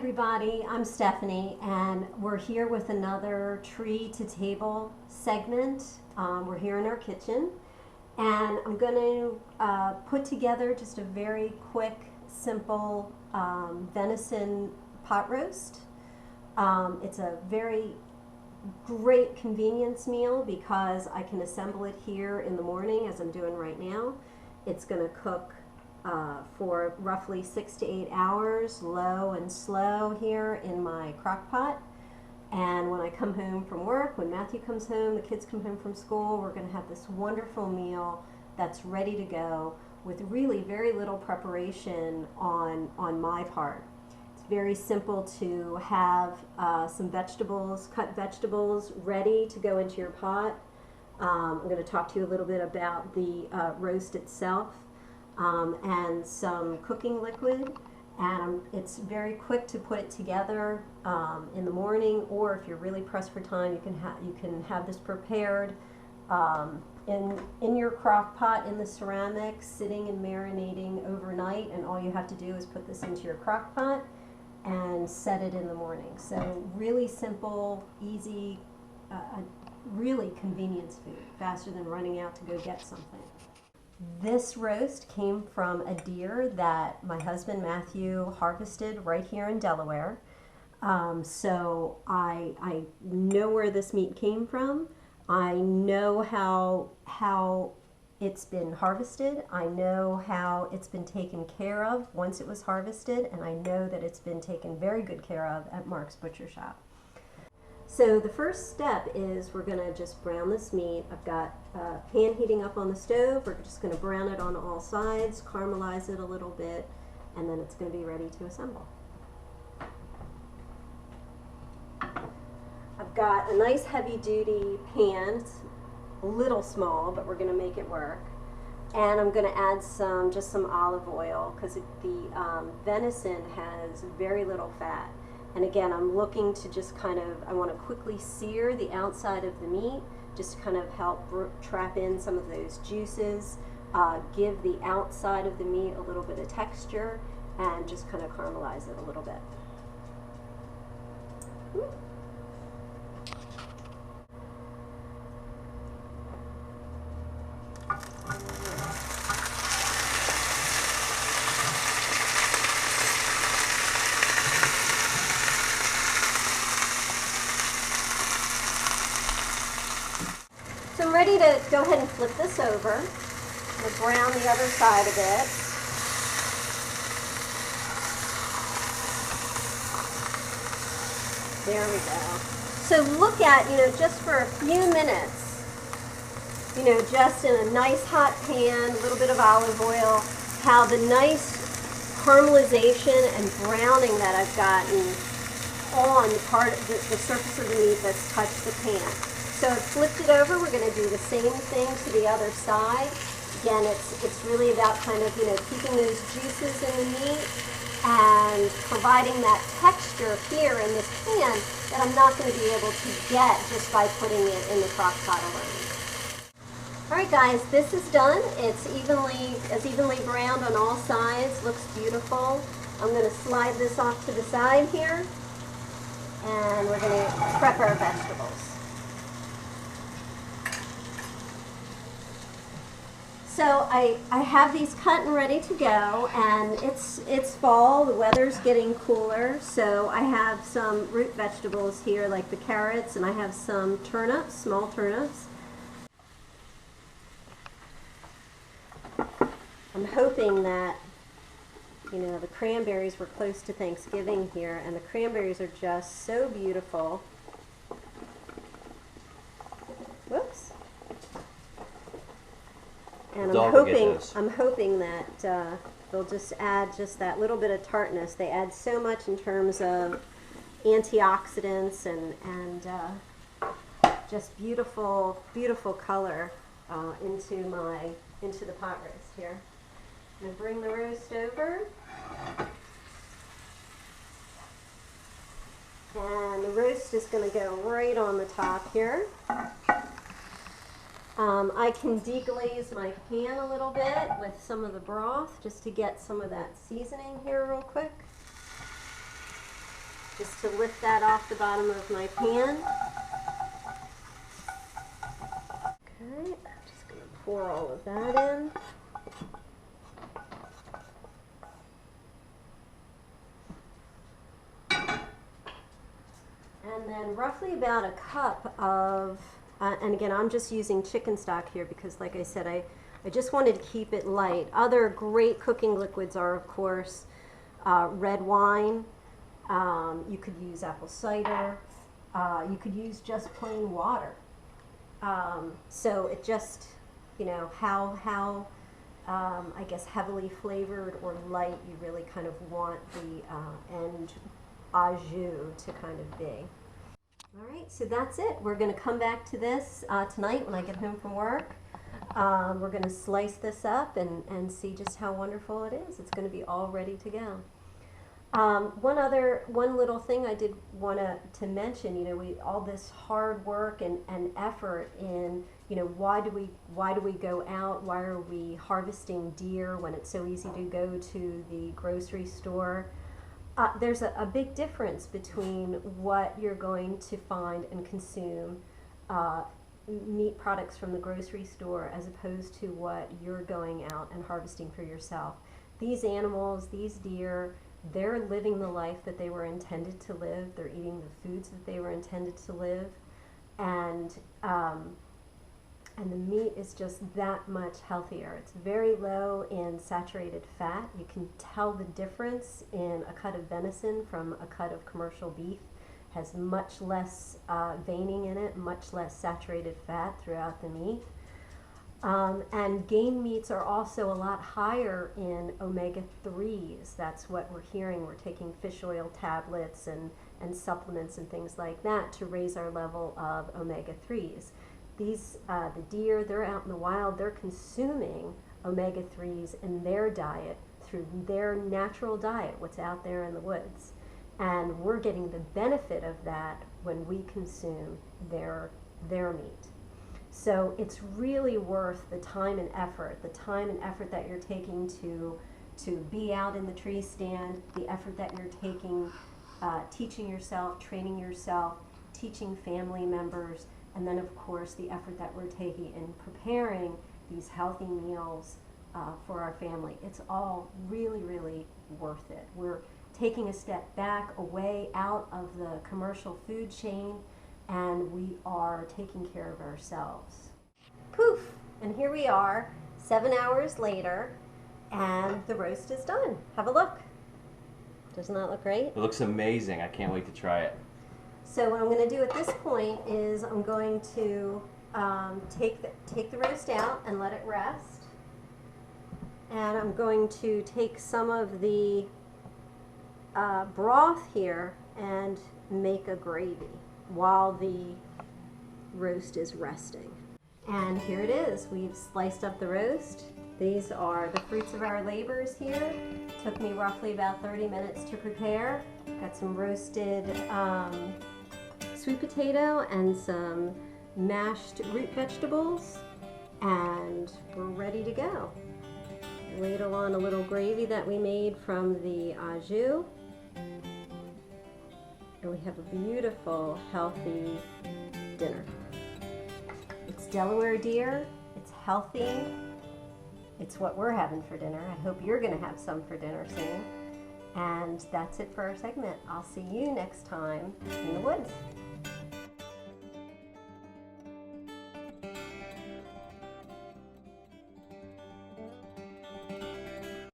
everybody, I'm Stephanie and we're here with another tree to table segment. We're here in our kitchen and I'm going to put together just a very quick, simple venison pot roast. It's a very great convenience meal because I can assemble it here in the morning as I'm doing right now. It's going to cook for roughly 6 to 8 hours, low and slow here in my crock pot. And when I come home from work, when Matthew comes home, the kids come home from school, we're going to have this wonderful meal that's ready to go with really very little preparation on my part. It's very simple to have some vegetables, cut vegetables ready to go into your pot. I'm going to talk to you a little bit about the roast itself. And some cooking liquid, and it's very quick to put it together in the morning, or if you're really pressed for time, you can have this prepared in your crock pot in the ceramic, sitting and marinating overnight, and all you have to do is put this into your crock pot and set it in the morning. So really simple, easy, really convenience food, faster than running out to go get something. This roast came from a deer that my husband Matthew harvested right here in Delaware. So I know where this meat came from. I know how it's been harvested. I know how it's been taken care of once it was harvested, and I know that it's been taken very good care of at Mark's Butcher Shop. So the first step is we're going to just brown this meat. I've got a pan heating up on the stove. We're just going to brown it on all sides, caramelize it a little bit, and then it's going to be ready to assemble. I've got a nice heavy-duty pan. It's a little small, but we're going to make it work. And I'm going to add just some olive oil because the venison has very little fat. And again, I'm looking to just I want to quickly sear the outside of the meat, just to kind of help trap in some of those juices, give the outside of the meat a little bit of texture, and just kind of caramelize it a little bit. So I'm ready to go ahead and flip this over. We'll brown the other side of it. There we go. So look at, just for a few minutes, just in a nice hot pan, a little bit of olive oil, how the nice caramelization and browning that I've gotten on the surface of the meat that's touched the pan. So I've flipped it over. We're going to do the same thing to the other side. Again, it's really about keeping those juices in the meat and providing that texture here in this pan that I'm not going to be able to get just by putting it in the crock pot alone. All right, guys, this is done. It's evenly browned on all sides. Looks beautiful. I'm going to slide this off to the side here, and we're going to prep our vegetables. So I have these cut and ready to go, and it's fall, the weather's getting cooler, so I have some root vegetables here like the carrots, and I have some turnips, small turnips. I'm hoping that, the cranberries, were close to Thanksgiving here, and the cranberries are just so beautiful. Whoops. And I'm hoping that they'll just add just that little bit of tartness. They add so much in terms of antioxidants and just beautiful, beautiful color into the pot roast here. I'm going to bring the roast over. And the roast is going to go right on the top here. I can deglaze my pan a little bit with some of the broth just to get some of that seasoning here real quick. just to lift that off the bottom of my pan. Okay, I'm just going to pour all of that in. And then roughly about a cup of, and again, I'm just using chicken stock here because, like I said, I just wanted to keep it light. Other great cooking liquids are, of course, red wine. You could use apple cider. You could use just plain water. So it just, you know, how I guess heavily flavored or light you really kind of want the end au jus to kind of be. All right, so that's it. We're going to come back to this tonight when I get home from work. We're going to slice this up and see just how wonderful it is. It's going to be all ready to go. One little thing I did want to mention, you know, all this hard work and effort in, you know, why do we go out? Why are we harvesting deer when it's so easy to go to the grocery store? There's a big difference between what you're going to find and consume meat products from the grocery store as opposed to what you're going out and harvesting for yourself. These animals, these deer, they're living the life that they were intended to live. They're eating the foods that they were intended to live, and the meat is just that much healthier. It's very low in saturated fat. You can tell the difference in a cut of venison from a cut of commercial beef. It has much less veining in it, much less saturated fat throughout the meat. And game meats are also a lot higher in omega-3s. That's what we're hearing. We're taking fish oil tablets and supplements and things like that to raise our level of omega-3s. These, the deer, they're out in the wild, they're consuming omega-3s in their diet through their natural diet, what's out there in the woods. And we're getting the benefit of that when we consume their meat. So it's really worth the time and effort that you're taking to be out in the tree stand, the effort that you're taking, teaching yourself, training yourself, teaching family members, and then of course the effort that we're taking in preparing these healthy meals for our family. It's all really, really worth it. We're taking a step back, away out of the commercial food chain, and we are taking care of ourselves. Poof! And here we are, 7 hours later, and the roast is done. Have a look. Doesn't that look great? It looks amazing. I can't wait to try it. So what I'm going to do at this point is I'm going to take the roast out and let it rest. And I'm going to take some of the broth here and make a gravy while the roast is resting. And here it is. We've sliced up the roast. These are the fruits of our labors here. Took me roughly about 30 minutes to prepare. Got some roasted sweet potato and some mashed root vegetables, and we're ready to go. Ladle on a little gravy that we made from the au jus. And we have a beautiful, healthy dinner. It's Delaware deer, it's healthy, it's what we're having for dinner. I hope you're gonna have some for dinner soon. And that's it for our segment. I'll see you next time in the woods.